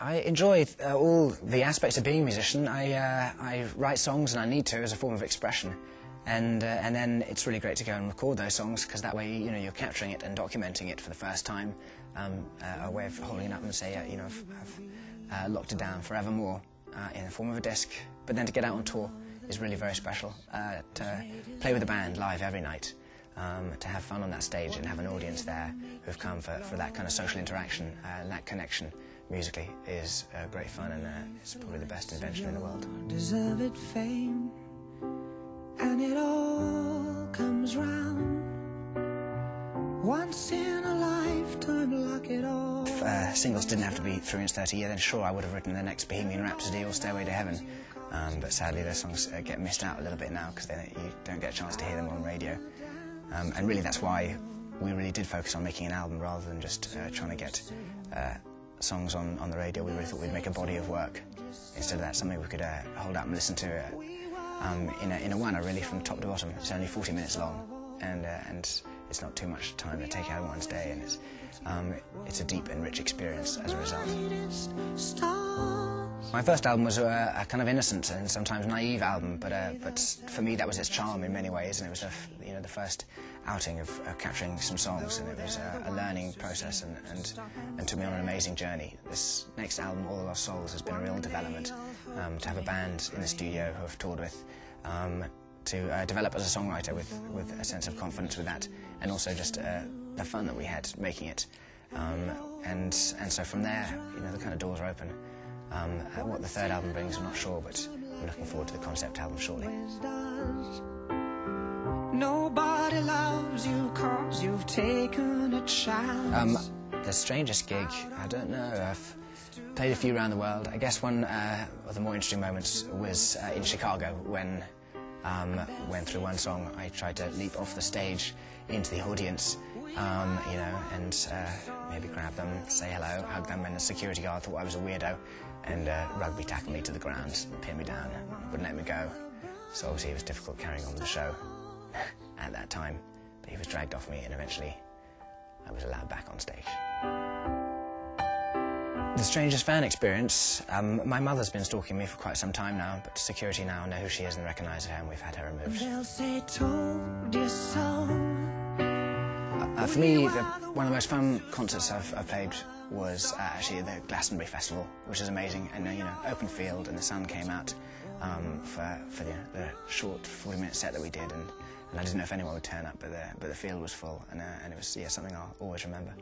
I enjoy all the aspects of being a musician. I write songs, and I need to, as a form of expression. And then it's really great to go and record those songs, because that way, you're capturing it and documenting it for the first time. A way of holding it up and say, I've locked it down forevermore in the form of a disc. But then to get out on tour is really very special. To play with a band live every night, to have fun on that stage and have an audience there who've come for that kind of social interaction and that connection musically is great fun, and it's probably the best invention in the world. Deserved fame, and it all comes round once in a lifetime, like it all. If singles didn't have to be 3 inch 30 a year, then sure, I would have written the next Bohemian Rhapsody or Stairway to Heaven. But sadly, those songs get missed out a little bit now, because you don't get a chance to hear them on radio. And really, that's why we really did focus on making an album rather than just trying to get songs on the radio. We really thought we'd make a body of work instead of that, something we could hold up and listen to in a one-er, really, from top to bottom. It's only 40 minutes long, and it's not too much time to take out of one's day, and it's a deep and rich experience as a result. My first album was a kind of innocent and sometimes naive album, but for me that was its charm in many ways, and it was the first outing of capturing some songs, and it was a learning process and took me on an amazing journey. This next album, All the Lost Souls, has been a real development. To have a band in the studio who I've toured with, to develop as a songwriter with a sense of confidence with that, and also just the fun that we had making it. And so from there, the kind of doors are open. What the third album brings, I'm not sure, but I'm looking forward to the concept album shortly. Nobody loves you 'cause you've taken a chance. The strangest gig, I don't know. I've played a few around the world. I guess one of the more interesting moments was in Chicago when through one song I tried to leap off the stage into the audience, and maybe grab them, say hello, hug them, and the security guard thought I was a weirdo and rugby tackled me to the ground, pinned me down, wouldn't let me go. So obviously it was difficult carrying on with the show at that time, but he was dragged off me, and eventually I was allowed back on stage. The strangest fan experience, my mother's been stalking me for quite some time now, but security now know who she is and recognise her, and we've had her removed. They'll say, told you so. For me, one of the most fun concerts I've played was actually at the Glastonbury Festival, which is amazing, and open field, and the sun came out for the short 40-minute set that we did, and I didn't know if anyone would turn up, but the field was full, and it was something I'll always remember.